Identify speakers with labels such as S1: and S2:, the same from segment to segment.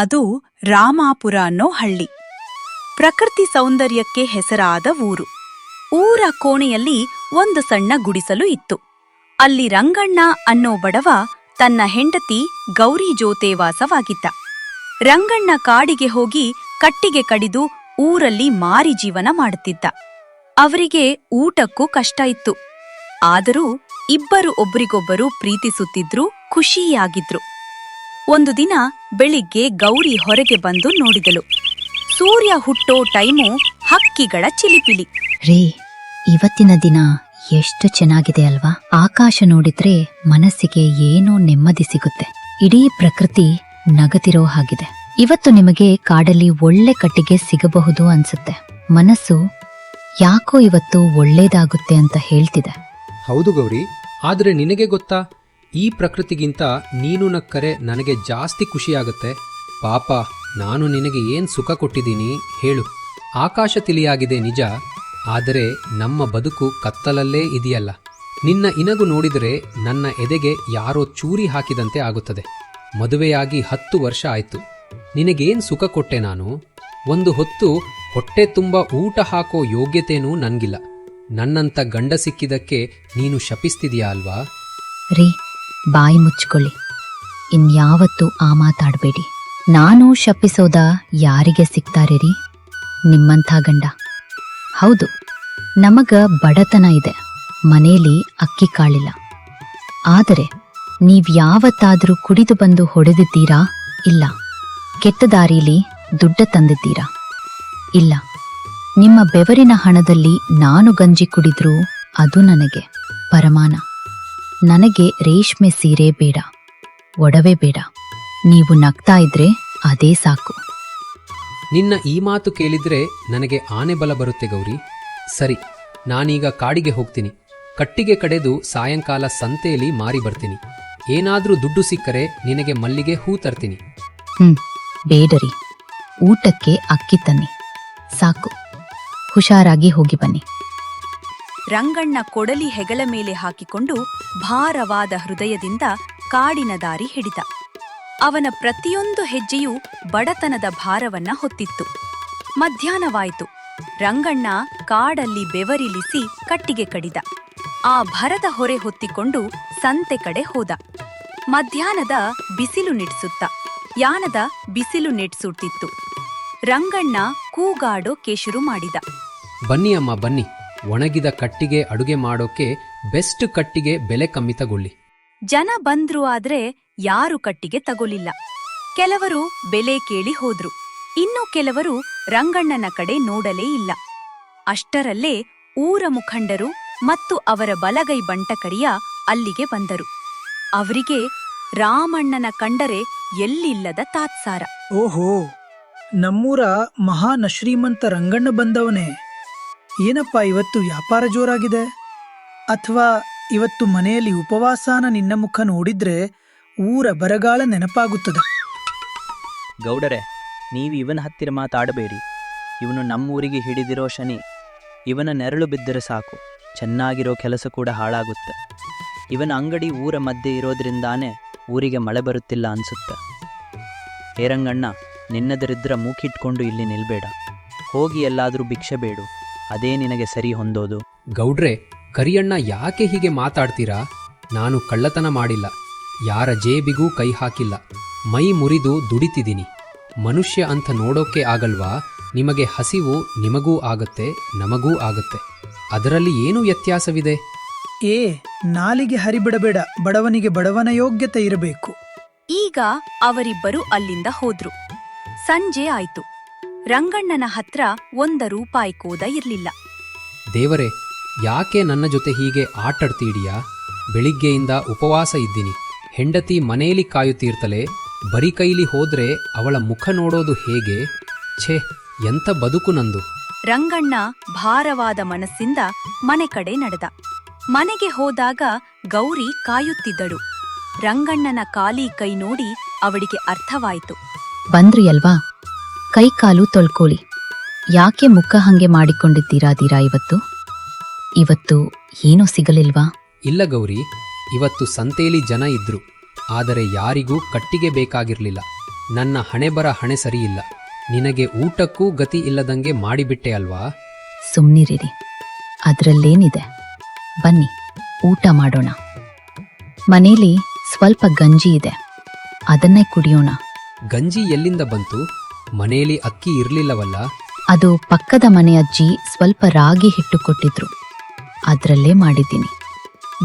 S1: ಅದು ರಾಮಾಪುರ ಅನ್ನೋ ಹಳ್ಳಿ. ಪ್ರಕೃತಿ ಸೌಂದರ್ಯಕ್ಕೆ ಹೆಸರಾದ ಊರು. ಊರ ಕೋಣೆಯಲ್ಲಿ ಒಂದು ಸಣ್ಣ ಗುಡಿಸಲು ಇತ್ತು. ಅಲ್ಲಿ ರಂಗಣ್ಣ ಅನ್ನೋ ಬಡವ ತನ್ನ ಹೆಂಡತಿ ಗೌರಿ ಜೋತೆ ವಾಸವಾಗಿದ್ದ. ರಂಗಣ್ಣ ಕಾಡಿಗೆ ಹೋಗಿ ಕಟ್ಟಿಗೆ ಕಡಿದು ಊರಲ್ಲಿ ಮಾರಿ ಜೀವನ ಮಾಡುತ್ತಿದ್ದ. ಅವರಿಗೆ ಊಟಕ್ಕೂ ಕಷ್ಟ ಇತ್ತು. ಆದರೂ ಇಬ್ಬರು ಒಬ್ರಿಗೊಬ್ಬರು ಪ್ರೀತಿಸುತ್ತಿದ್ರು, ಖುಷಿಯಾಗಿದ್ರು. ಒಂದು ದಿನ ಬೆಳಿಗ್ಗೆ ಗೌರಿ ಹೊರಗೆ ಬಂದು ನೋಡಿದಳು. ಸೂರ್ಯ ಹುಟ್ಟೋ ಟೈಮು, ಹಕ್ಕಿಗಳ ಚಿಲಿಪಿಲಿ.
S2: ರೇ, ಇವತ್ತಿನ ದಿನ ಎಷ್ಟು ಚೆನ್ನಾಗಿದೆ ಅಲ್ವಾ? ಆಕಾಶ ನೋಡಿದ್ರೆ ಮನಸ್ಸಿಗೆ ಏನೋ ನೆಮ್ಮದಿ ಸಿಗುತ್ತೆ. ಇಡೀ ಪ್ರಕೃತಿ ನಗತಿರೋ ಹಾಗಿದೆ. ಇವತ್ತು ನಿಮಗೆ ಕಾಡಲ್ಲಿ ಒಳ್ಳೆ ಕಟ್ಟಿಗೆ ಸಿಗಬಹುದು ಅನ್ಸುತ್ತೆ. ಮನಸ್ಸು ಯಾಕೋ ಇವತ್ತು ಒಳ್ಳೇದಾಗುತ್ತೆ ಅಂತ ಹೇಳ್ತಿದೆ.
S3: ಹೌದು ಗೌರಿ, ಆದ್ರೆ ನಿನಗೆ ಗೊತ್ತಾ, ಈ ಪ್ರಕೃತಿಗಿಂತ ನೀನು ನಕ್ಕರೆ ನನಗೆ ಜಾಸ್ತಿ ಖುಷಿಯಾಗುತ್ತೆ. ಪಾಪ, ನಾನು ನಿನಗೆ ಏನ್ ಸುಖ ಕೊಟ್ಟಿದ್ದೀನಿ ಹೇಳು. ಆಕಾಶ ತಿಳಿಯಾಗಿದೆ ನಿಜ, ಆದರೆ ನಮ್ಮ ಬದುಕು ಕತ್ತಲಲ್ಲೇ ಇದೆಯಲ್ಲ. ನಿನ್ನ ಇನಗು ನೋಡಿದರೆ ನನ್ನ ಎದೆಗೆ ಯಾರೋ ಚೂರಿ ಹಾಕಿದಂತೆ ಆಗುತ್ತದೆ. ಮದುವೆಯಾಗಿ 10 ವರ್ಷ ಆಯ್ತು. ನಿನಗೇನ್ ಸುಖ ಕೊಟ್ಟೆ ನಾನು? ಒಂದು ಹೊತ್ತು ಹೊಟ್ಟೆ ತುಂಬ ಊಟ ಹಾಕೋ ಯೋಗ್ಯತೆನೂ ನನ್ಗಿಲ್ಲ. ನನ್ನಂತ ಗಂಡ ಸಿಕ್ಕಿದಕ್ಕೆ ನೀನು ಶಪಿಸ್ತಿದೀಯಾ ಅಲ್ವಾ?
S2: ರೀ, ಬಾಯಿ ಮುಚ್ಕೊಳ್ಳಿ. ಇನ್ಯಾವತ್ತೂ ಆ ಮಾತಾಡಬೇಡಿ. ನಾನು ಶಪಿಸೋದ ಯಾರಿಗೆ ಸಿಗ್ತಾರೆ ರೀ? ನಿಮ್ಮಂಥ ಗಂಡ. ಹೌದು, ನಮಗ ಬಡತನ ಇದೆ, ಮನೇಲಿ ಅಕ್ಕಿ ಕಾಳಿಲ್ಲ. ಆದರೆ ನೀವ್ಯಾವತ್ತಾದರೂ ಕುಡಿದು ಬಂದು ಹೊಡೆದಿದ್ದೀರಾ? ಇಲ್ಲ. ಕೆಟ್ಟ ದಾರೀಲಿ ದುಡ್ಡ ತಂದಿದ್ದೀರಾ? ಇಲ್ಲ. ನಿಮ್ಮ ಬೆವರಿನ ಹಣದಲ್ಲಿ ನಾನು ಗಂಜಿ ಕುಡಿದ್ರೂ ಅದು ನನಗೆ ಪರಮಾನ. ನನಗೆ ರೇಷ್ಮೆ ಸೀರೆ ಬೇಡ, ಒಡವೆ ಬೇಡ. ನೀವು ನಗ್ತಾ ಇದ್ರೆ ಅದೇ ಸಾಕು.
S3: ನಿನ್ನ ಈ ಮಾತು ಕೇಳಿದ್ರೆ ನನಗೆ ಆನೆ ಬಲ ಬರುತ್ತೆ ಗೌರಿ. ಸರಿ, ನಾನೀಗ ಕಾಡಿಗೆ ಹೋಗ್ತೀನಿ. ಕಟ್ಟಿಗೆ ಕಡೆದು ಸಾಯಂಕಾಲ ಸಂತೆಯಲ್ಲಿ ಮಾರಿ ಬರ್ತೀನಿ. ಏನಾದ್ರೂ ದುಡ್ಡು ಸಿಕ್ಕರೆ ನಿನಗೆ ಮಲ್ಲಿಗೆ ಹೂ ತರ್ತೀನಿ.
S2: ಬೇಡರಿ, ಊಟಕ್ಕೆ ಅಕ್ಕಿ ತನ್ನಿ ಸಾಕು. ಹುಷಾರಾಗಿ ಹೋಗಿ ಬನ್ನಿ.
S1: ರಂಗಣ್ಣ ಕೊಡಲಿ ಹೆಗಲ ಮೇಲೆ ಹಾಕಿಕೊಂಡು ಭಾರವಾದ ಹೃದಯದಿಂದ ಕಾಡಿನ ದಾರಿ ಹಿಡಿದ. ಅವನ ಪ್ರತಿಯೊಂದು ಹೆಜ್ಜೆಯೂ ಬಡತನದ ಭಾರವನ್ನ ಹೊತ್ತಿತ್ತು. ಮಧ್ಯಾಹ್ನವಾಯಿತು. ರಂಗಣ್ಣ ಕಾಡಲ್ಲಿ ಬೆವರಿಲಿಸಿ ಕಟ್ಟಿಗೆ ಕಡಿದ. ಆ ಭರದ ಹೊರೆ ಹೊತ್ತಿಕೊಂಡು ಸಂತೆ ಕಡೆ ಹೋದ. ಮಧ್ಯಾಹ್ನದ ಬಿಸಿಲು ನಿಡ್ಸುತ್ತ ಯಾನದ ಬಿಸಿಲು ನೆಡ್ಸುತ್ತಿತ್ತು. ರಂಗಣ್ಣ ಕೂಗಾಡೋಕೆ ಶುರು ಮಾಡಿದ.
S3: ಬನ್ನಿ ಅಮ್ಮ ಬನ್ನಿ, ಒಣಗಿದ ಕಟ್ಟಿಗೆ ಅಡುಗೆ ಮಾಡೋಕೆ ಬೆಸ್ಟ್ ಕಟ್ಟಿಗೆ ಬೆಲೆ ಕಮ್ಮಿ ತಗೊಳ್ಳಿ.
S1: ಜನ ಬಂದ್ರು, ಆದ್ರೆ ಯಾರು ಕಟ್ಟಿಗೆ ತಗೊಲಿಲ್ಲ. ಕೆಲವರು ಬೆಲೆ ಕೇಳಿ ಹೋದ್ರು. ಇನ್ನು ಕೆಲವರು ರಂಗಣ್ಣನ ಕಡೆ ನೋಡಲೇ ಇಲ್ಲ. ಅಷ್ಟರಲ್ಲೇ ಊರ ಮುಖಂಡರು ಮತ್ತು ಅವರ ಬಲಗೈ ಬಂಟಕರಿಯ ಅಲ್ಲಿಗೆ ಬಂದರು. ಅವರಿಗೆ ರಾಮಣ್ಣನ ಕಂಡರೆ ಎಲ್ಲಿಲ್ಲದ ತಾತ್ಸಾರ.
S4: ಓಹೋ, ನಮ್ಮೂರ ಮಹಾನ್ ಶ್ರೀಮಂತ ರಂಗಣ್ಣ ಬಂದವನೇ. ಏನಪ್ಪ ಇವತ್ತು ವ್ಯಾಪಾರ ಜೋರಾಗಿದೆ? ಅಥವಾ ಇವತ್ತು ಮನೆಯಲ್ಲಿ ಉಪವಾಸಾನ ನಿನ್ನ ಮುಖ ನೋಡಿದ್ರೆ ಊರ ಬರಗಾಲ ನೆನಪಾಗುತ್ತದೆ.
S5: ಗೌಡರೆ, ನೀವು ಇವನ ಹತ್ತಿರ ಮಾತಾಡಬೇಡಿ. ಇವನು ನಮ್ಮೂರಿಗೆ ಹಿಡಿದಿರೋ ಶನಿ. ಇವನ ನೆರಳು ಬಿದ್ದರೆ ಸಾಕು, ಚೆನ್ನಾಗಿರೋ ಕೆಲಸ ಕೂಡ ಹಾಳಾಗುತ್ತೆ. ಇವನ ಅಂಗಡಿ ಊರ ಮಧ್ಯೆ ಇರೋದ್ರಿಂದಾನೇ ಊರಿಗೆ ಮಳೆ ಬರುತ್ತಿಲ್ಲ ಅನ್ಸುತ್ತೆ. ಹೇರಂಗಣ್ಣ, ನಿನ್ನದರಿದ್ರ ಮೂಕಿಟ್ಕೊಂಡು ಇಲ್ಲಿ ನಿಲ್ಬೇಡ. ಹೋಗಿ ಎಲ್ಲಾದರೂ ಭಿಕ್ಷೆ ಬೇಡು, ಅದೇ ನಿನಗೆ ಸರಿ ಹೊಂದೋದು.
S3: ಗೌಡ್ರೆ, ಕರಿಯಣ್ಣ ಯಾಕೆ ಹೀಗೆ ಮಾತಾಡ್ತೀರಾ? ನಾನು ಕಳ್ಳತನ ಮಾಡಿಲ್ಲ, ಯಾರ ಜೇಬಿಗೂ ಕೈ ಹಾಕಿಲ್ಲ. ಮೈ ಮುರಿದು ದುಡಿತಿದ್ದೀನಿ. ಮನುಷ್ಯ ಅಂತ ನೋಡೋಕೆ ಆಗಲ್ವಾ? ನಿಮಗೆ ಹಸಿವು ನಿಮಗೂ ಆಗತ್ತೆ, ನಮಗೂ ಆಗತ್ತೆ. ಅದರಲ್ಲಿ ಏನು ವ್ಯತ್ಯಾಸವಿದೆ?
S4: ನಾಲಿಗೆ ಹರಿಬಿಡಬೇಡ. ಬಡವನಿಗೆ ಬಡವನ ಯೋಗ್ಯತೆ ಇರಬೇಕು.
S1: ಈಗ ಅವರಿಬ್ಬರು ಅಲ್ಲಿಂದ ಹೋದ್ರು. ಸಂಜೆ ಆಯ್ತು. ರಂಗಣ್ಣನ ಹತ್ರ 1 ರೂಪಾಯಿ ಕೋದ ಇರ್ಲಿಲ್ಲ.
S3: ದೇವರೇ, ಯಾಕೆ ನನ್ನ ಜೊತೆ ಹೀಗೆ ಆಟಾಡ್ತೀಡಿಯಾ? ಬೆಳಿಗ್ಗೆಯಿಂದ ಉಪವಾಸ ಇದ್ದೀನಿ. ಹೆಂಡತಿ ಮನೇಲಿ ಕಾಯುತ್ತೀರ್ತಲೆ. ಬರಿ ಕೈಲಿ ಹೋದ್ರೆ ಅವಳ ಮುಖ ನೋಡೋದು ಹೇಗೆ? ಛೇ, ಎಂಥ ಬದುಕು ನಂದು.
S1: ರಂಗಣ್ಣ ಭಾರವಾದ ಮನಸ್ಸಿಂದ ಮನೆ ಕಡೆ ನಡೆದ. ಮನೆಗೆ ಹೋದಾಗ ಗೌರಿ ಕಾಯುತ್ತಿದ್ದಳು. ರಂಗಣ್ಣನ ಖಾಲಿ ಕೈ ನೋಡಿ ಅವಳಿಗೆ ಅರ್ಥವಾಯಿತು.
S2: ಬಂದ್ರಿ ಅಲ್ವಾ? ಕೈ ಕಾಲು ತೊಳ್ಕೊಳ್ಳಿ. ಯಾಕೆ ಮುಖ ಹಂಗೆ ಮಾಡಿಕೊಂಡಿದ್ದೀರಾ ಇವತ್ತು ಏನೂ ಸಿಗಲಿಲ್ವಾ?
S3: ಇಲ್ಲ ಗೌರಿ, ಇವತ್ತು ಸಂತೆಯಲ್ಲಿ ಜನ ಇದ್ರು. ಆದರೆ ಯಾರಿಗೂ ಕಟ್ಟಿಗೆ ಬೇಕಾಗಿರ್ಲಿಲ್ಲ. ನನ್ನ ಹಣೆಬರ ಹಣೆ ಸರಿಯಿಲ್ಲ. ನಿನಗೆ ಊಟಕ್ಕೂ ಗತಿ ಇಲ್ಲದಂಗೆ ಮಾಡಿಬಿಟ್ಟೆ ಅಲ್ವಾ?
S2: ಸುಮ್ನಿರಿರಿ, ಅದ್ರಲ್ಲೇನಿದೆ. ಬನ್ನಿ ಊಟ ಮಾಡೋಣ. ಮನೇಲಿ ಸ್ವಲ್ಪ ಗಂಜಿ ಇದೆ, ಅದನ್ನೇ ಕುಡಿಯೋಣ.
S3: ಗಂಜಿ ಎಲ್ಲಿಂದ ಬಂತು? ಮನೆಯಲ್ಲಿ ಅಕ್ಕಿ ಇರ್ಲಿಲ್ಲವಲ್ಲ?
S2: ಅದು ಪಕ್ಕದ ಮನೆ ಅಜ್ಜಿ ಸ್ವಲ್ಪ ರಾಗಿ ಹಿಟ್ಟು ಕೊಟ್ಟಿದ್ರು, ಅದ್ರಲ್ಲೇ ಮಾಡಿದ್ದೀನಿ.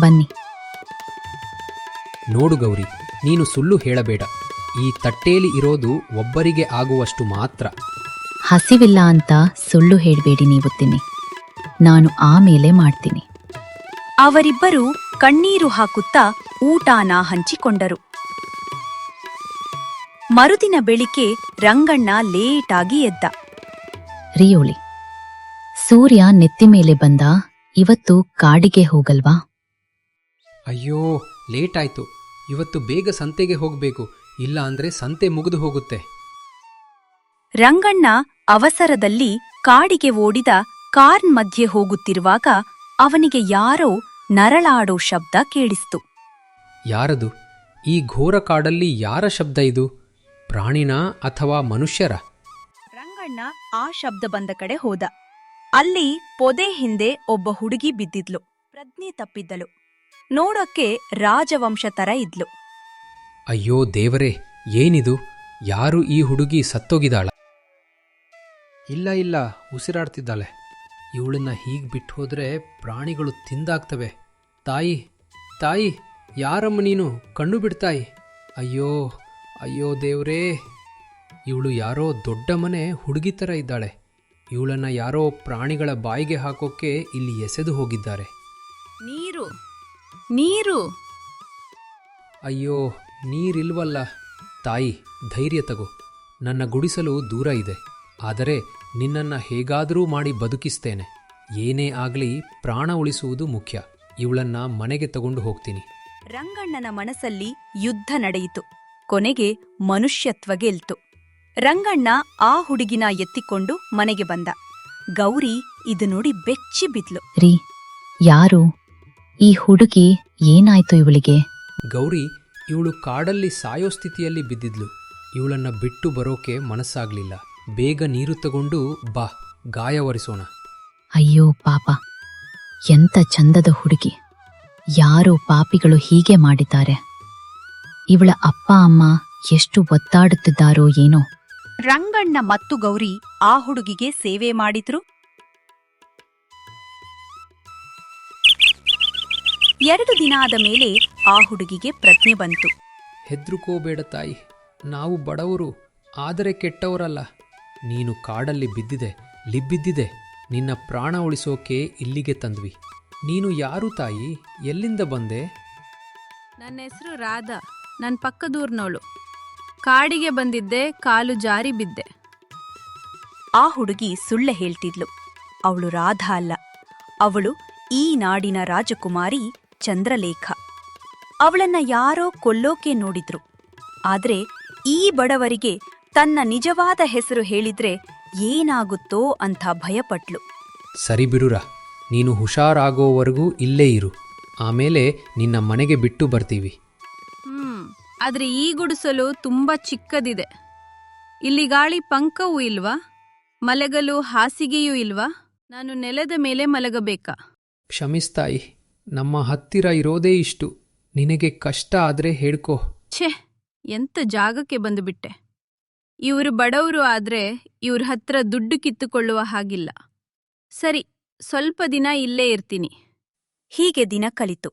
S2: ಬನ್ನಿ.
S3: ನೋಡು ಗೌರಿ, ನೀನು ಸುಳ್ಳು ಹೇಳಬೇಡ. ಈ ತಟ್ಟೇಲಿ ಇರೋದು ಒಬ್ಬರಿಗೆ ಆಗುವಷ್ಟು ಮಾತ್ರ.
S2: ಹಸಿವಿಲ್ಲ ಅಂತ ಸುಳ್ಳು ಹೇಳ್ಬೇಡಿ, ನೀವು ತಿನ್ನಿ, ನಾನು ಆಮೇಲೆ ಮಾಡ್ತೀನಿ.
S1: ಅವರಿಬ್ಬರೂ ಕಣ್ಣೀರು ಹಾಕುತ್ತಾ ಊಟನ ಹಂಚಿಕೊಂಡರು. ಮರುದಿನ ಬೆಳಿಗ್ಗೆ ರಂಗಣ್ಣ ಲೇಟಾಗಿ ಎದ್ದ.
S2: ರಿಯೋಳಿ, ಸೂರ್ಯ ನೆತ್ತಿ ಮೇಲೆ ಬಂದ. ಇವತ್ತು ಕಾಡಿಗೆ ಹೋಗಲ್ವಾ?
S3: ಅಯ್ಯೋ, ಲೇಟ್ ಆಯ್ತು. ಇವತ್ತು ಬೇಗ ಸಂತೆಗೆ ಹೋಗ್ಬೇಕು, ಇಲ್ಲ ಅಂದ್ರೆ ಸಂತೆ ಮುಗಿದು ಹೋಗುತ್ತೆ.
S1: ರಂಗಣ್ಣ ಅವಸರದಲ್ಲಿ ಕಾಡಿಗೆ ಓಡಿದ ಕಾರ್ ಮಧ್ಯೆ ಹೋಗುತ್ತಿರುವಾಗ ಅವನಿಗೆ ಯಾರೋ ನರಳಾಡೋ ಶಬ್ದ ಕೇಳಿಸ್ತು.
S3: ಯಾರದು? ಈ ಘೋರ ಕಾಡಲ್ಲಿ ಯಾರ ಶಬ್ದ ಇದು? ಪ್ರಾಣಿನ ಅಥವಾ ಮನುಷ್ಯರ?
S1: ರಂಗಣ್ಣ ಆ ಶಬ್ದ ಬಂದ ಕಡೆ ಹೋದ. ಅಲ್ಲಿ ಪೊದೆ ಹಿಂದೆ ಒಬ್ಬ ಹುಡುಗಿ ಬಿದ್ದಿದ್ಲು. ಪ್ರಜ್ಞೆ ತಪ್ಪಿದ್ದಳು. ನೋಡೋಕ್ಕೆ ರಾಜವಂಶ ತರ ಇದ್ಲು.
S3: ಅಯ್ಯೋ ದೇವರೇ, ಏನಿದು? ಯಾರು ಈ ಹುಡುಗಿ ಸತ್ತೋಗಿದಾಳ? ಇಲ್ಲ, ಉಸಿರಾಡ್ತಿದ್ದಾಳೆ. ಇವಳನ್ನ ಹೀಗ್ ಬಿಟ್ಟು ಹೋದ್ರೆ ಪ್ರಾಣಿಗಳು ತಿಂದಾಕ್ತವೆ. ತಾಯಿ, ಯಾರಮ್ಮ ನೀನು? ಕಣ್ಣು ಬಿಡ್ತಾಯಿ. ಅಯ್ಯೋ ದೇವರೇ, ಇವಳು ಯಾರೋ ದೊಡ್ಡ ಮನೆ ಹುಡುಗಿ ಥರ ಇದ್ದಾಳೆ. ಇವಳನ್ನ ಯಾರೋ ಪ್ರಾಣಿಗಳ ಬಾಯಿಗೆ ಹಾಕೋಕ್ಕೆ ಇಲ್ಲಿ ಎಸೆದು ಹೋಗಿದ್ದಾರೆ.
S1: ನೀರು
S3: ಅಯ್ಯೋ, ನೀರಿಲ್ವಲ್ಲ. ತಾಯಿ, ಧೈರ್ಯ ತಗೋ. ನನ್ನ ಗುಡಿಸಲು ದೂರ ಇದೆ, ಆದರೆ ನಿನ್ನನ್ನು ಹೇಗಾದರೂ ಮಾಡಿ ಬದುಕಿಸ್ತೇನೆ. ಏನೇ ಆಗಲಿ ಪ್ರಾಣ ಉಳಿಸುವುದು ಮುಖ್ಯ. ಇವಳನ್ನ ಮನೆಗೆ ತಗೊಂಡು ಹೋಗ್ತೀನಿ.
S1: ರಂಗಣ್ಣನ ಮನಸ್ಸಲ್ಲಿ ಯುದ್ಧ ನಡೆಯಿತು. ಕೊನೆಗೆ ಮನುಷ್ಯತ್ವ ಗೆಲ್ತು. ರಂಗಣ್ಣ ಆ ಹುಡುಗಿನ ಎತ್ತಿಕೊಂಡು ಮನೆಗೆ ಬಂದ. ಗೌರಿ ಇದು ನೋಡಿ ಬೆಚ್ಚಿ ಬಿದ್ಲು.
S2: ರೀ, ಯಾರು ಈ ಹುಡುಗಿ? ಏನಾಯ್ತು ಇವಳಿಗೆ?
S3: ಗೌರಿ, ಇವಳು ಕಾಡಲ್ಲಿ ಸಾಯೋ ಸ್ಥಿತಿಯಲ್ಲಿ ಬಿದ್ದಿದ್ಲು. ಇವಳನ್ನ ಬಿಟ್ಟು ಬರೋಕೆ ಮನಸ್ಸಾಗ್ಲಿಲ್ಲ. ಬೇಗ ನೀರು ತಗೊಂಡು ಬಾ, ಗಾಯ ಒರೆಸೋಣ.
S2: ಅಯ್ಯೋ ಪಾಪ, ಎಂತ ಚಂದದ ಹುಡುಗಿ. ಯಾರೋ ಪಾಪಿಗಳು ಹೀಗೆ ಮಾಡಿದ್ದಾರೆ. ಇವಳ ಅಪ್ಪ ಅಮ್ಮ ಎಷ್ಟು ಒತ್ತಾಡುತ್ತಿದ್ದಾರೋ ಏನೋ.
S1: ರಂಗಣ್ಣ ಮತ್ತು ಗೌರಿ ಆ ಹುಡುಗಿಗೆ ಸೇವೆ ಮಾಡಿದ್ರು. 2 ದಿನ ಆದ ಮೇಲೆ ಆ ಹುಡುಗಿಗೆ ಪ್ರಜ್ಞೆ ಬಂತು.
S3: ಹೆದ್ರುಕೋಬೇಡ ತಾಯಿ, ನಾವು ಬಡವರು, ಆದರೆ ಕೆಟ್ಟವರಲ್ಲ. ನೀನು ಕಾಡಲ್ಲಿ ಲಿಬ್ಬಿದ್ದಿದೆ. ನಿನ್ನ ಪ್ರಾಣ ಉಳಿಸೋಕೆ ಇಲ್ಲಿಗೆ ತಂದ್ವಿ. ನೀನು ಯಾರು ತಾಯಿ? ಎಲ್ಲಿಂದ ಬಂದೆ?
S6: ನನ್ನ ಹೆಸರು ರಾಧಾ. ನನ್ನ ಪಕ್ಕದೂರ್ನವಳು. ಕಾಡಿಗೆ ಬಂದಿದ್ದೆ, ಕಾಲು ಜಾರಿ ಬಿದ್ದೆ.
S1: ಆ ಹುಡುಗಿ ಸುಳ್ಳೆ ಹೇಳ್ತಿದ್ಲು. ಅವಳು ರಾಧಾ ಅಲ್ಲ, ಅವಳು ಈ ನಾಡಿನ ರಾಜಕುಮಾರಿ ಚಂದ್ರಲೇಖ. ಅವಳನ್ನ ಯಾರೋ ಕೊಲ್ಲೋಕೆ ನೋಡಿದ್ರು. ಆದ್ರೆ ಈ ಬಡವರಿಗೆ ತನ್ನ ನಿಜವಾದ ಹೆಸರು ಹೇಳಿದ್ರೆ ಏನಾಗುತ್ತೋ ಅಂತ ಭಯಪಟ್ಲು.
S3: ಸರಿ ಬಿಡುರ, ನೀನು ಹುಷಾರಾಗೋವರೆಗೂ ಇಲ್ಲೇ ಇರು. ಆಮೇಲೆ ನಿನ್ನ ಮನೆಗೆ ಬಿಟ್ಟು ಬರ್ತೀವಿ.
S6: ಆದ್ರೆ ಈ ಗುಡಿಸಲು ತುಂಬಾ ಚಿಕ್ಕದಿದೆ. ಇಲ್ಲಿ ಗಾಳಿ ಪಂಕವೂ ಇಲ್ವಾ? ಮಲಗಲು ಹಾಸಿಗೆಯೂ ಇಲ್ವಾ? ನಾನು ನೆಲದ ಮೇಲೆ ಮಲಗಬೇಕಾ?
S3: ಕ್ಷಮಿಸ್ತಾಯಿ, ನಮ್ಮ ಹತ್ತಿರ ಇರೋದೇ ಇಷ್ಟು. ನಿನಗೆ ಕಷ್ಟ ಆದ್ರೆ ಹೇಳ್ಕೋ.
S6: ಛೆ, ಎಂತ ಜಾಗಕ್ಕೆ ಬಂದುಬಿಟ್ಟೆ. ಇವರು ಬಡವರು ಆದ್ರೆ ಇವ್ರ ಹತ್ರ ದುಡ್ಡು ಕಿತ್ತುಕೊಳ್ಳುವ ಹಾಗಿಲ್ಲ. ಸರಿ, ಸ್ವಲ್ಪ ದಿನ ಇಲ್ಲೇ ಇರ್ತೀನಿ.
S1: ಹೀಗೆ ದಿನ ಕಳಿತು.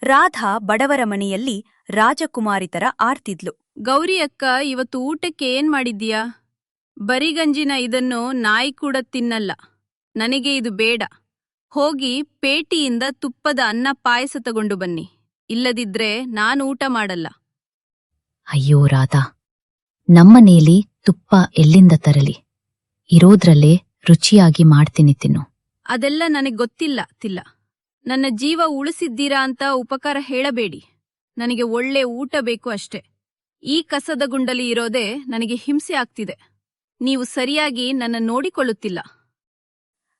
S1: ರಾಧಾ ಬಡವರ ಮನೆಯಲ್ಲಿ ರಾಜಕುಮಾರಿ ತರ ಆಡ್ತಿದ್ಲು.
S6: ಗೌರಿ ಅಕ್ಕ, ಇವತ್ತು ಊಟಕ್ಕೆ ಏನ್ ಮಾಡಿದ್ದೀಯಾ? ಬರಿಗಂಜಿನ ಇದನ್ನು ನಾಯಿ ಕೂಡ ತಿನ್ನಲ್ಲ. ನನಗೆ ಇದು ಬೇಡ. ಹೋಗಿ ಪೇಟಿಯಿಂದ ತುಪ್ಪದ ಅನ್ನ ಪಾಯಸ ತಗೊಂಡು ಬನ್ನಿ. ಇಲ್ಲದಿದ್ರೆ ನಾನು ಊಟ ಮಾಡಲ್ಲ.
S2: ಅಯ್ಯೋ ರಾಧಾ, ನಮ್ಮನೇಲಿ ತುಪ್ಪ ಎಲ್ಲಿಂದ ತರಲಿ? ಇರೋದ್ರಲ್ಲೇ ರುಚಿಯಾಗಿ ಮಾಡ್ತೀನಿ, ತಿನ್ನು.
S6: ಅದೆಲ್ಲ ನನಗೆ ಗೊತ್ತಿಲ್ಲ. ನನ್ನ ಜೀವ ಉಳಿಸಿದ್ದೀರಾ ಅಂತ ಉಪಕಾರ ಹೇಳಬೇಡಿ. ನನಗೆ ಒಳ್ಳೆ ಊಟ ಬೇಕು ಅಷ್ಟೆ. ಈ ಕಸದ ಗುಂಡಲಿ ಇರೋದೇ ನನಗೆ ಹಿಂಸೆ ಆಗ್ತಿದೆ. ನೀವು ಸರಿಯಾಗಿ ನನ್ನ ನೋಡಿಕೊಳ್ಳುತ್ತಿಲ್ಲ.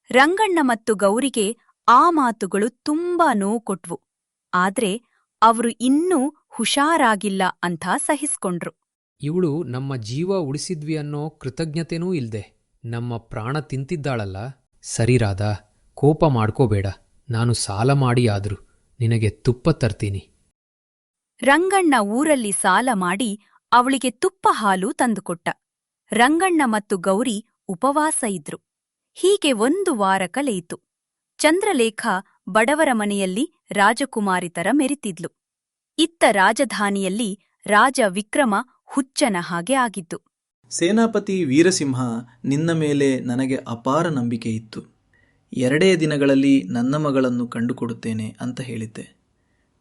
S1: ರಂಗಣ್ಣ ಮತ್ತು ಗೌರಿಗೆ ಆ ಮಾತುಗಳು ತುಂಬಾ ನೋವು ಕೊಟ್ವು. ಆದ್ರೆ ಅವರು ಇನ್ನೂ ಹುಷಾರಾಗಿಲ್ಲ ಅಂತ ಸಹಿಸ್ಕೊಂಡ್ರು.
S3: ಇವಳು ನಮ್ಮ ಜೀವ ಉಳಿಸಿದ್ವಿ ಅನ್ನೋ ಕೃತಜ್ಞತೆನೂ ಇಲ್ದೆ ನಮ್ಮ ಪ್ರಾಣ ತಿಂತಿದ್ದಾಳಲ್ಲ. ಸರಿ ರಾಧಾ, ಕೋಪ ಮಾಡ್ಕೋಬೇಡ. ನಾನು ಸಾಲ ಮಾಡಿ ಆದ್ರೂ ನಿನಗೆ ತುಪ್ಪ ತರ್ತೀನಿ.
S1: ರಂಗಣ್ಣ ಊರಲ್ಲಿ ಸಾಲ ಮಾಡಿ ಅವಳಿಗೆ ತುಪ್ಪ ಹಾಲು ತಂದುಕೊಟ್ಟ. ರಂಗಣ್ಣ ಮತ್ತು ಗೌರಿ ಉಪವಾಸ ಇದ್ರು. ಹೀಗೆ 1 ವಾರ ಕಳೆಯಿತು. ಚಂದ್ರಲೇಖ ಬಡವರ ಮನೆಯಲ್ಲಿ ರಾಜಕುಮಾರಿ ತರ ಮೆರಿತಿದ್ಲು. ಇತ್ತ ರಾಜಧಾನಿಯಲ್ಲಿ ರಾಜ ವಿಕ್ರಮ ಹುಚ್ಚನ ಹಾಗೆ ಆಗಿದ್ದು.
S7: ಸೇನಾಪತಿ ವೀರಸಿಂಹ, ನಿನ್ನ ಮೇಲೆ ನನಗೆ ಅಪಾರ ನಂಬಿಕೆ ಇತ್ತು. 2 ದಿನಗಳಲ್ಲಿ ನನ್ನ ಮಗಳನ್ನು ಕಂಡುಕೊಡುತ್ತೇನೆ ಅಂತ ಹೇಳಿದ್ದೆ.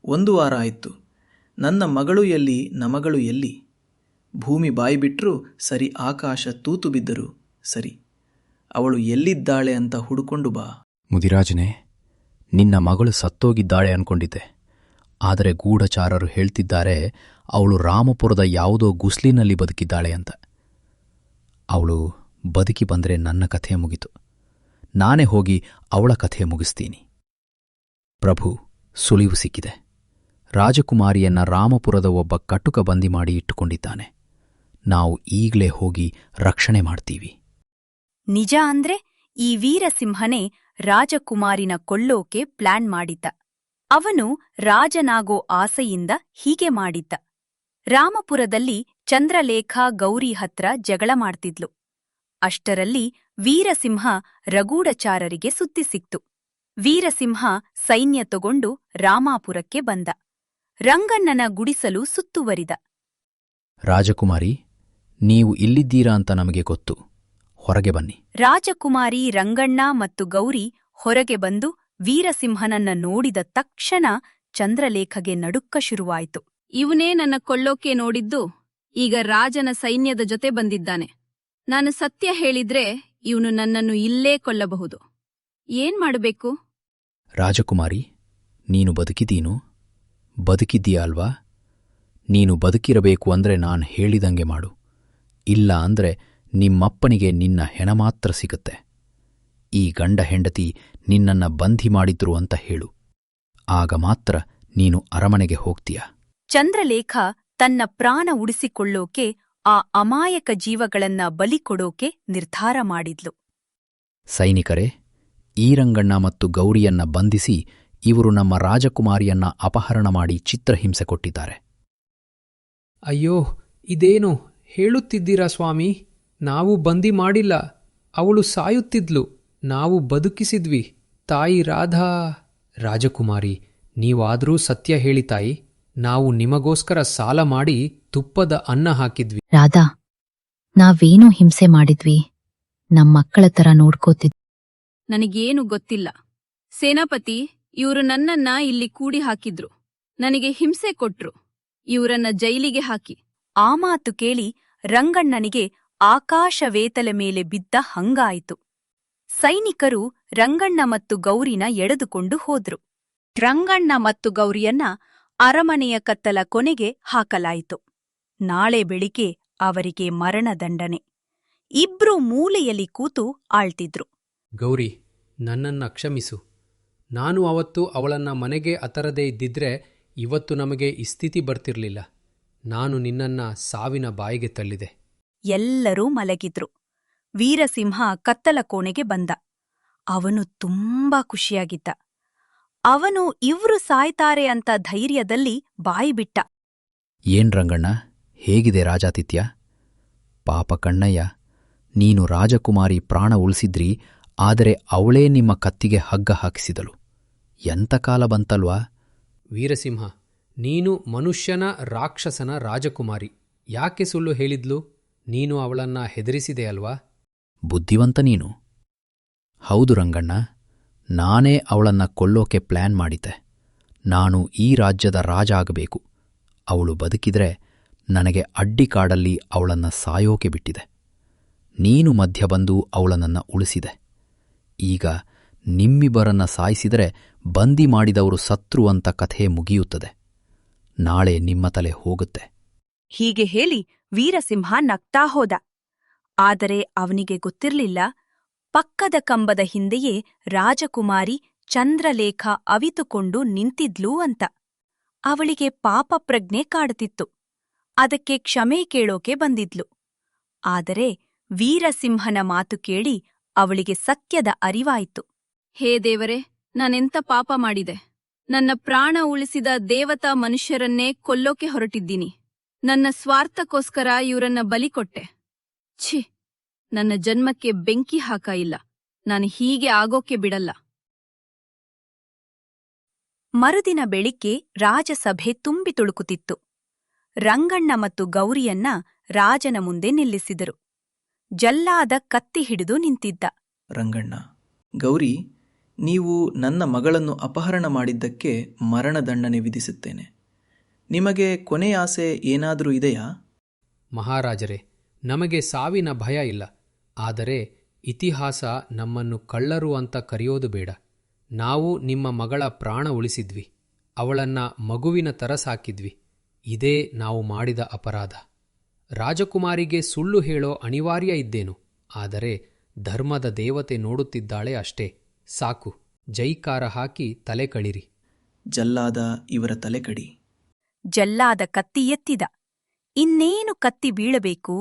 S7: 1 ವಾರ ಆಯಿತು. ನನ್ನ ಮಗಳು ಎಲ್ಲಿ, ನಮಗಳು ಎಲ್ಲಿ? ಭೂಮಿ ಬಾಯಿಬಿಟ್ರೂ ಸರಿ, ಆಕಾಶ ತೂತು ಬಿದ್ದರೂ ಸರಿ, ಅವಳು ಎಲ್ಲಿದ್ದಾಳೆ ಅಂತ ಹುಡುಕೊಂಡು ಬಾ.
S8: ಮುದಿರಾಜನೇ, ನಿನ್ನ ಮಗಳು ಸತ್ತೋಗಿದ್ದಾಳೆ ಅನ್ಕೊಂಡಿದ್ದೆ. ಆದರೆ ಗೂಢಚಾರರು ಹೇಳ್ತಿದ್ದಾರೆ ಅವಳು ರಾಮಪುರದ ಯಾವುದೋ ಗುಸ್ಲಿನಲ್ಲಿ ಬದುಕಿದ್ದಾಳೆ ಅಂತ. ಅವಳು ಬದುಕಿ ಬಂದರೆ ನನ್ನ ಕಥೆ ಮುಗಿತು. ನಾನೇ ಹೋಗಿ ಅವಳ ಕಥೆ ಮುಗಿಸ್ತೀನಿ. ಪ್ರಭು, ಸುಳಿವು ಸಿಕ್ಕಿದೆ. ರಾಜಕುಮಾರಿಯನ್ನ ರಾಮಪುರದ ಒಬ್ಬ ಕಟುಕ ಬಂದಿ ಮಾಡಿ ಇಟ್ಟುಕೊಂಡಿದ್ದಾನೆ. ನಾವು ಈಗಲೇ ಹೋಗಿ ರಕ್ಷಣೆ ಮಾಡ್ತೀವಿ.
S1: ನಿಜ ಅಂದ್ರೆ ಈ ವೀರಸಿಂಹನೇ ರಾಜಕುಮಾರಿನ ಕೊಳ್ಳೋಕೆ ಪ್ಲಾನ್ ಮಾಡಿದ್ದ. ಅವನು ರಾಜನಾಗೋ ಆಸೆಯಿಂದ ಹೀಗೆ ಮಾಡಿದ್ದ. ರಾಮಪುರದಲ್ಲಿ ಚಂದ್ರಲೇಖ ಗೌರಿ ಹತ್ರ ಜಗಳ ಮಾಡ್ತಿದ್ಲು. ಅಷ್ಟರಲ್ಲಿ ವೀರಸಿಂಹ ರಗೂಢಚಾರರಿಗೆ ಸುದ್ದಿ ಸಿಕ್ತು. ವೀರಸಿಂಹ ಸೈನ್ಯ ತಗೊಂಡು ರಾಮಾಪುರಕ್ಕೆ ಬಂದ. ರಂಗಣ್ಣನ ಗುಡಿಸಲು ಸುತ್ತುವರಿದ.
S8: ರಾಜಕುಮಾರಿ, ನೀವು ಇಲ್ಲಿದ್ದೀರಾ ಅಂತ ನಮಗೆ ಗೊತ್ತು. ಹೊರಗೆ ಬನ್ನಿ.
S1: ರಾಜಕುಮಾರಿ ರಂಗಣ್ಣ ಮತ್ತು ಗೌರಿ ಹೊರಗೆ ಬಂದು ವೀರಸಿಂಹನನ್ನ ನೋಡಿದ ತಕ್ಷಣ ಚಂದ್ರಲೇಖಗೆ ನಡುಕ್ಕ ಶುರುವಾಯಿತು.
S6: ಇವನೇ ನನ್ನ ಕೊಳ್ಳೋಕೆ ನೋಡಿದ್ದು ಈಗ ರಾಜನ ಸೈನ್ಯದ ಜೊತೆ ಬಂದಿದ್ದಾನೆ. ನಾನು ಸತ್ಯ ಹೇಳಿದ್ರೆ ಇವನು ನನ್ನನ್ನು ಇಲ್ಲೇ ಕೊಲ್ಲಬಹುದು. ಏನ್ ಮಾಡಬೇಕು?
S8: ರಾಜಕುಮಾರಿ, ನೀನು ಬದುಕಿದೀನು? ಬದುಕಿದ್ದೀಯಾ ಅಲ್ವಾ? ನೀನು ಬದುಕಿರಬೇಕು ಅಂದ್ರೆ ನಾನು ಹೇಳಿದಂಗೆ ಮಾಡು. ಇಲ್ಲ ಅಂದ್ರೆ ನಿಮ್ಮಪ್ಪನಿಗೆ ನಿನ್ನ ಹೆಣ ಮಾತ್ರ ಸಿಗುತ್ತೆ. ಈ ಗಂಡ ಹೆಂಡತಿ ನಿನ್ನನ್ನ ಬಂಧಿ ಮಾಡಿದ್ರು ಅಂತ ಹೇಳು. ಆಗ ಮಾತ್ರ ನೀನು ಅರಮನೆಗೆ ಹೋಗ್ತೀಯ.
S1: ಚಂದ್ರಲೇಖ ತನ್ನ ಪ್ರಾಣ ಉಳಿಸಿಕೊಳ್ಳೋಕೆ ಆ ಅಮಾಯಕ ಜೀವಗಳನ್ನ ಬಲಿ ಕೊಡೋಕೆ ನಿರ್ಧಾರ ಮಾಡಿದ್ಲು.
S8: ಸೈನಿಕರೇ, ಈ ರಂಗಣ್ಣ ಮತ್ತು ಗೌರಿಯನ್ನ ಬಂಧಿಸಿ, ಇವರು ನಮ್ಮ ರಾಜಕುಮಾರಿಯನ್ನ ಅಪಹರಣ ಮಾಡಿ ಚಿತ್ರಹಿಂಸೆ ಕೊಟ್ಟಿದ್ದಾರೆ.
S3: ಅಯ್ಯೋ, ಇದೇನು ಹೇಳುತ್ತಿದ್ದೀರಾ ಸ್ವಾಮಿ? ನಾವು ಬಂದಿ ಮಾಡಿಲ್ಲ. ಅವಳು ಸಾಯುತ್ತಿದ್ಲು. ನಾವು ಬದುಕಿಸಿದ್ವಿ. ತಾಯಿ ರಾಧಾ. ರಾಜಕುಮಾರಿ, ನೀವಾದರೂ ಸತ್ಯ ಹೇಳಿ ತಾಯಿ. ನಾವು ನಿಮಗೋಸ್ಕರ ಸಾಲ ಮಾಡಿ ತುಪ್ಪದ ಅನ್ನ ಹಾಕಿದ್ವಿ.
S2: ರಾಧಾ, ನಾವೇನೂ ಹಿಂಸೆ ಮಾಡಿದ್ವಿ. ನಮ್ಮಕ್ಕಳ ತರ ನೋಡ್ಕೋತಿದ್ವಿ.
S6: ನನಗೇನು ಗೊತ್ತಿಲ್ಲ. ಸೇನಾಪತಿ, ಇವರು ನನ್ನನ್ನ ಇಲ್ಲಿ ಕೂಡಿ ಹಾಕಿದ್ರು. ನನಗೆ ಹಿಂಸೆ ಕೊಟ್ರು. ಇವರನ್ನ ಜೈಲಿಗೆ ಹಾಕಿ.
S1: ಆ ಮಾತು ಕೇಳಿ ರಂಗಣ್ಣನಿಗೆ ಆಕಾಶವೇತಲೆ ಮೇಲೆ ಬಿದ್ದ ಹಂಗಾಯಿತು. ಸೈನಿಕರು ರಂಗಣ್ಣ ಮತ್ತು ಗೌರಿನ ಎಳೆದುಕೊಂಡು ಹೋದ್ರು. ರಂಗಣ್ಣ ಮತ್ತು ಗೌರಿಯನ್ನ ಅರಮನೆಯ ಕತ್ತಲ ಕೊನೆಗೆ ಹಾಕಲಾಯಿತು. ನಾಳೆ ಬೆಳಿಗ್ಗೆ ಅವರಿಗೆ ಮರಣದಂಡನೆ. ಇಬ್ರೂ ಮೂಲೆಯಲ್ಲಿ ಕೂತು ಆಳ್ತಿದ್ರು.
S3: ಗೌರಿ, ನನ್ನನ್ನ ಕ್ಷಮಿಸು. ನಾನು ಅವತ್ತು ಅವಳನ್ನ ಮನೆಗೆ ಅತರದೇ ಇದ್ದಿದ್ರೆ ಇವತ್ತು ನಮಗೆ ಈ ಸ್ಥಿತಿ ಬರ್ತಿರ್ಲಿಲ್ಲ. ನಾನು ನಿನ್ನನ್ನ ಸಾವಿನ ಬಾಯಿಗೆ ತಳ್ಳಿದೆ.
S1: ಎಲ್ಲರೂ ಮಲಗಿದ್ರು. ವೀರಸಿಂಹ ಕತ್ತಲ ಕೋಣೆಗೆ ಬಂದ. ಅವನು ತುಂಬಾ ಖುಷಿಯಾಗಿದ್ದ. ಅವನು ಇವ್ರು ಸಾಯ್ತಾರೆ ಅಂತ ಧೈರ್ಯದಲ್ಲಿ ಬಾಯಿಬಿಟ್ಟ.
S8: ಏನ್ ರಂಗಣ್ಣ, ಹೇಗಿದೆ ರಾಜಾತಿಥ್ಯ? ಪಾಪ ಕಣ್ಣಯ್ಯ, ನೀನು ರಾಜಕುಮಾರಿ ಪ್ರಾಣ ಉಳಿಸಿದ್ರಿ. ಆದರೆ ಅವಳೇ ನಿಮ್ಮ ಕತ್ತಿಗೆ ಹಗ್ಗ ಹಾಕಿಸಿದಳು. ಎಂಥ ಕಾಲ ಬಂತಲ್ವಾ?
S3: ವೀರಸಿಂಹ, ನೀನು ಮನುಷ್ಯನ ರಾಕ್ಷಸನ ರಾಜಕುಮಾರಿ. ಯಾಕೆ ಸುಳ್ಳು ಹೇಳಿದ್ಲು? ನೀನು ಅವಳನ್ನ ಹೆದರಿಸಿದೆ ಅಲ್ವಾ?
S8: ಬುದ್ಧಿವಂತ ನೀನು. ಹೌದು ರಂಗಣ್ಣ, ನಾನೇ ಅವಳನ್ನ ಕೊಲ್ಲೋಕೆ ಪ್ಲಾನ್ ಮಾಡಿದ್ದೆ. ನಾನು ಈ ರಾಜ್ಯದ ರಾಜ ಆಗಬೇಕು. ಅವಳು ಬದುಕಿದ್ರೆ ನನಗೆ ಅಡ್ಡಿಕಾಡಲ್ಲಿ ಅವಳನ್ನ ಸಾಯೋಕೆ ಬಿಟ್ಟಿದೆ. ನೀನು ಮಧ್ಯ ಬಂದು ಅವಳನ್ನ ಉಳಿಸಿದೆ. ಈಗ ನಿಮ್ಮಿಬ್ಬರನ್ನ ಸಾಯಿಸಿದರೆ ಬಂದಿ ಮಾಡಿದವರು ಸತ್ರು ಅಂತ ಕಥೆ ಮುಗಿಯುತ್ತದೆ. ನಾಳೆ ನಿಮ್ಮ ತಲೆ ಹೋಗುತ್ತೆ.
S1: ಹೀಗೆ ಹೇಳಿ ವೀರಸಿಂಹ ನಗ್ತಾ ಹೋದ. ಆದರೆ ಅವನಿಗೆ ಗೊತ್ತಿರ್ಲಿಲ್ಲ, ಪಕ್ಕದ ಕಂಬದ ಹಿಂದೆಯೇ ರಾಜಕುಮಾರಿ ಚಂದ್ರಲೇಖ ಅವಿತುಕೊಂಡು ನಿಂತಿದ್ಲು ಅಂತ. ಅವಳಿಗೆ ಪಾಪ ಪ್ರಜ್ಞೆ ಕಾಡುತ್ತಿತ್ತು. ಅದಕ್ಕೆ ಕ್ಷಮೆ ಕೇಳೋಕೆ ಬಂದಿದ್ಲು. ಆದರೆ ವೀರಸಿಂಹನ ಮಾತು ಕೇಳಿ ಅವಳಿಗೆ ಸತ್ಯದ ಅರಿವಾಯಿತು.
S6: ಹೇ ದೇವರೇ, ನಾನೆಂತ ಪಾಪ ಮಾಡಿದೆ? ನನ್ನ ಪ್ರಾಣ ಉಳಿಸಿದ ದೇವತಾ ಮನುಷ್ಯರನ್ನೇ ಕೊಲ್ಲೋಕೆ ಹೊರಟಿದ್ದೀನಿ. ನನ್ನ ಸ್ವಾರ್ಥಕ್ಕೋಸ್ಕರ ಇವರನ್ನ ಬಲಿ ಕೊಟ್ಟೆ. ಛಿ, ನನ್ನ ಜನ್ಮಕ್ಕೆ ಬೆಂಕಿ ಹಾಕ ಇಲ್ಲ. ನಾನು ಹೀಗೆ ಆಗೋಕೆ ಬಿಡಲ್ಲ.
S1: ಮರುದಿನ ಬೆಳಿಗ್ಗೆ ರಾಜಸಭೆ ತುಂಬಿ ತುಳುಕುತ್ತಿತ್ತು. ರಂಗಣ್ಣ ಮತ್ತು ಗೌರಿಯನ್ನ ರಾಜನ ಮುಂದೆ ನಿಲ್ಲಿಸಿದರು. ಜಲ್ಲಾದ ಕತ್ತಿ ಹಿಡಿದು ನಿಂತಿದ್ದ.
S7: ರಂಗಣ್ಣ, ಗೌರಿ, ನೀವು ನನ್ನ ಮಗಳನ್ನು ಅಪಹರಣ ಮಾಡಿದ್ದಕ್ಕೆ ಮರಣದಂಡನೆ ವಿಧಿಸುತ್ತೇನೆ. ನಿಮಗೆ ಕೊನೆಯ ಆಸೆ ಏನಾದರೂ ಇದೆಯಾ?
S3: ಮಹಾರಾಜರೇ, ನಮಗೆ ಸಾವಿನ ಭಯ ಇಲ್ಲ. ಆದರೆ ಇತಿಹಾಸ ನಮ್ಮನ್ನು ಕಳ್ಳರು ಅಂತ ಕರೆಯೋದು ಬೇಡ. ನಾವು ನಿಮ್ಮ ಮಗಳ ಪ್ರಾಣ ಉಳಿಸಿದ್ವಿ. ಅವಳನ್ನ ಮಗುವಿನ ತರ ಸಾಕಿದ್ವಿ. ಇದೇ ನಾವು ಮಾಡಿದ ಅಪರಾಧ. ರಾಜಕುಮಾರಿಗೆ ಸುಳ್ಳು ಹೇಳೋ ಅನಿವಾರ್ಯ ಇದ್ದೇನು. ಆದರೆ ಧರ್ಮದ ದೇವತೆ ನೋಡುತ್ತಿದ್ದಾಳೆ ಅಷ್ಟೇ. ಸಾಕು, ಜೈಕಾರ ಹಾಕಿ ತಲೆ ಕಳಿರಿ.
S7: ಜಲ್ಲಾದ, ಇವರ ತಲೆ ಕಡಿ.
S1: ಜಲ್ಲಾದ ಕತ್ತಿ ಎತ್ತಿದ. ಇನ್ನೇನು ಕತ್ತಿ ಬೀಳಬೇಕು.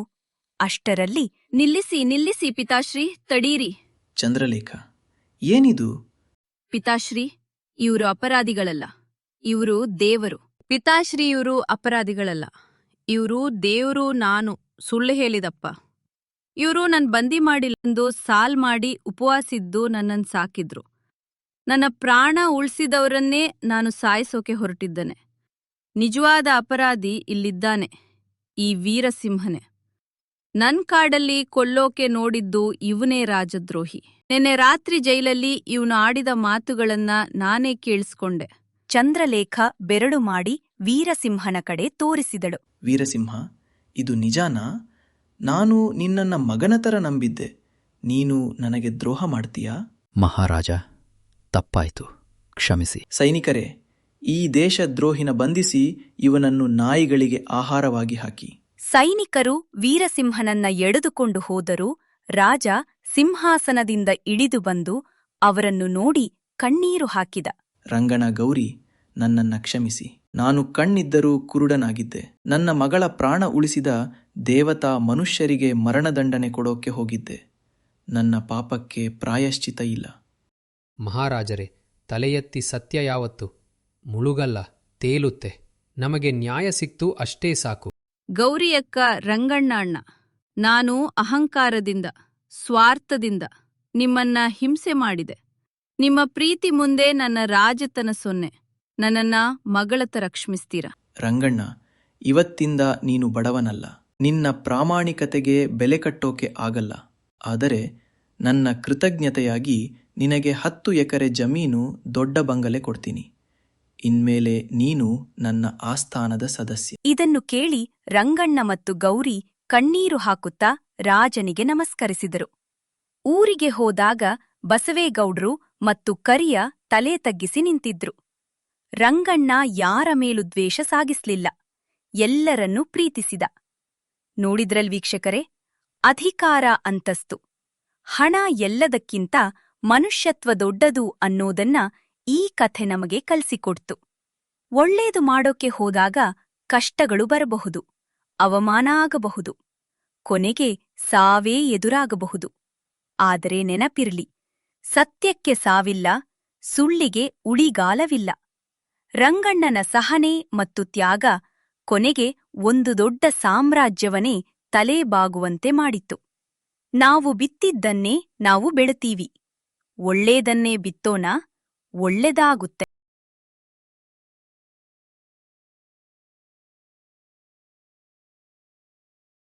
S1: ಅಷ್ಟರಲ್ಲಿ
S6: ನಿಲ್ಲಿಸಿ, ನಿಲ್ಲಿಸಿ ಪಿತಾಶ್ರೀ, ತಡೀರಿ.
S7: ಚಂದ್ರಲೇಖ, ಏನಿದು?
S6: ಪಿತಾಶ್ರೀ, ಇವರು ಅಪರಾಧಿಗಳಲ್ಲ, ಇವರು ದೇವರು. ಪಿತಾಶ್ರೀ, ಇವರು ಅಪರಾಧಿಗಳಲ್ಲ, ಇವರು ದೇವರು. ನಾನು ಸುಳ್ಳು ಹೇಳಿದಪ್ಪ. ಇವರು ನನ್ ಬಂದಿ ಮಾಡಿಲ್ಲಂದು ಸಾಲ್ ಮಾಡಿ ಉಪವಾಸಿದ್ದು ನನ್ನನ್ನು ಸಾಕಿದ್ರು. ನನ್ನ ಪ್ರಾಣ ಉಳಿಸಿದವರನ್ನೇ ನಾನು ಸಾಯಿಸೋಕೆ ಹೊರಟಿದ್ದೇನೆ. ನಿಜವಾದ ಅಪರಾಧಿ ಇಲ್ಲಿದ್ದಾನೆ, ಈ ವೀರಸಿಂಹನೇ. ನನ್ ಕಾಡಲ್ಲಿ ಕೊಲ್ಲೋಕೆ ನೋಡಿದ್ದು ಇವನೇ ರಾಜದ್ರೋಹಿ. ನೆನ್ನೆ ರಾತ್ರಿ ಜೈಲಲ್ಲಿ ಇವನು ಆಡಿದ ಮಾತುಗಳನ್ನ ನಾನೇ ಕೇಳಿಸ್ಕೊಂಡೆ.
S1: ಚಂದ್ರಲೇಖ ಬೆರಳು ಮಾಡಿ ವೀರಸಿಂಹನ ಕಡೆ ತೋರಿಸಿದಳು.
S7: ವೀರಸಿಂಹ, ಇದು ನಿಜಾನಾ? ನಾನು ನಿನ್ನನ್ನ ಮಗನ ತರ ನಂಬಿದ್ದೆ. ನೀನು ನನಗೆ ದ್ರೋಹ ಮಾಡ್ತೀಯಾ?
S8: ಮಹಾರಾಜ, ತಪ್ಪಾಯ್ತು, ಕ್ಷಮಿಸಿ.
S7: ಸೈನಿಕರೇ, ಈ ದೇಶದ್ರೋಹಿನ ಬಂಧಿಸಿ ಇವನನ್ನು ನಾಯಿಗಳಿಗೆ ಆಹಾರವಾಗಿ ಹಾಕಿ.
S1: ಸೈನಿಕರು ವೀರಸಿಂಹನನ್ನ ಎಳೆದುಕೊಂಡು ಹೋದರೂ ರಾಜ ಸಿಂಹಾಸನದಿಂದ ಇಳಿದು ಬಂದು ಅವರನ್ನು ನೋಡಿ ಕಣ್ಣೀರು ಹಾಕಿದ.
S7: ರಂಗಣ, ಗೌರಿ, ನನ್ನನ್ನ ಕ್ಷಮಿಸಿ. ನಾನು ಕಣ್ಣಿದ್ದರೂ ಕುರುಡನಾಗಿದ್ದೆ. ನನ್ನ ಮಗಳ ಪ್ರಾಣ ಉಳಿಸಿದ ದೇವತಾ ಮನುಷ್ಯರಿಗೆ ಮರಣದಂಡನೆ ಕೊಡೋಕೆ ಹೋಗಿದ್ದೆ. ನನ್ನ ಪಾಪಕ್ಕೆ ಪ್ರಾಯಶ್ಚಿತ ಇಲ್ಲ.
S3: ಮಹಾರಾಜರೇ, ತಲೆ ಎತ್ತಿ ಸತ್ಯ ಯಾವತ್ತು ಮುಳುಗಲ್ಲ, ತೇಲುತ್ತೆ. ನಮಗೆ ನ್ಯಾಯ ಸಿಕ್ತು, ಅಷ್ಟೇ ಸಾಕು.
S6: ಗೌರಿಯಕ್ಕ, ರಂಗಣ್ಣ ಅಣ್ಣ, ನಾನು ಅಹಂಕಾರದಿಂದ, ಸ್ವಾರ್ಥದಿಂದ ನಿಮ್ಮನ್ನ ಹಿಂಸೆ ಮಾಡಿದೆ. ನಿಮ್ಮ ಪ್ರೀತಿ ಮುಂದೆ ನನ್ನ ರಾಜತನ ಸೊನ್ನೆ. ನನ್ನನ್ನ ಮಗಳ ತರ ಕ್ಷಮಿಸ್ತೀರಾ?
S7: ರಂಗಣ್ಣ, ಇವತ್ತಿಂದ ನೀನು ಬಡವನಲ್ಲ. ನಿನ್ನ ಪ್ರಾಮಾಣಿಕತೆಗೆ ಬೆಲೆ ಕಟ್ಟೋಕೆ ಆಗಲ್ಲ. ಆದರೆ ನನ್ನ ಕೃತಜ್ಞತೆಯಾಗಿ ನಿನಗೆ 10 ಎಕರೆ ಜಮೀನು, ದೊಡ್ಡ ಬಂಗಲೆ ಕೊಡ್ತೀನಿ. ಇನ್ಮೇಲೆ ನೀನು ನನ್ನ ಆಸ್ಥಾನದ ಸದಸ್ಯ.
S1: ಇದನ್ನು ಕೇಳಿ ರಂಗಣ್ಣ ಮತ್ತು ಗೌರಿ ಕಣ್ಣೀರು ಹಾಕುತ್ತಾ ರಾಜನಿಗೆ ನಮಸ್ಕರಿಸಿದರು. ಊರಿಗೆ ಹೋದಾಗ ಬಸವೇಗೌಡ್ರು ಮತ್ತು ಕರಿಯ ತಲೆ ತಗ್ಗಿಸಿ ನಿಂತಿದ್ರು. ರಂಗಣ್ಣ ಯಾರ ಮೇಲೂ ದ್ವೇಷ ಸಾಗಿಸ್ಲಿಲ್ಲ, ಎಲ್ಲರನ್ನೂ ಪ್ರೀತಿಸಿದ. ನೋಡಿದ್ರಲ್ ವೀಕ್ಷಕರೇ, ಅಧಿಕಾರ, ಅಂತಸ್ತು, ಹಣ ಎಲ್ಲದಕ್ಕಿಂತ ಮನುಷ್ಯತ್ವ ದೊಡ್ಡದು ಅನ್ನೋದನ್ನ ಈ ಕಥೆ ನಮಗೆ ಕಲಿಸಿಕೊಡ್ತು. ಒಳ್ಳೇದು ಮಾಡೋಕೆ ಹೋದಾಗ ಕಷ್ಟಗಳು ಬರಬಹುದು, ಅವಮಾನ ಆಗಬಹುದು, ಕೊನೆಗೆ ಸಾವೇ ಎದುರಾಗಬಹುದು. ಆದರೆ ನೆನಪಿರ್ಲಿ, ಸತ್ಯಕ್ಕೆ ಸಾವಿಲ್ಲ, ಸುಳ್ಳಿಗೆ ಉಳಿಗಾಲವಿಲ್ಲ. ರಂಗಣ್ಣನ ಸಹನೆ ಮತ್ತು ತ್ಯಾಗ ಕೊನೆಗೆ ಒಂದು ದೊಡ್ಡ ಸಾಮ್ರಾಜ್ಯವನ್ನೇ ತಲೆಬಾಗುವಂತೆ ಮಾಡಿತು. ನಾವು ಬಿತ್ತಿದ್ದನ್ನೇ ನಾವು ಬೆಳೆತೀವಿ. ಒಳ್ಳೇದನ್ನೇ ಬಿತ್ತೋಣ, ಒಳ್ಳೆದಾಗುತ್ತೆ.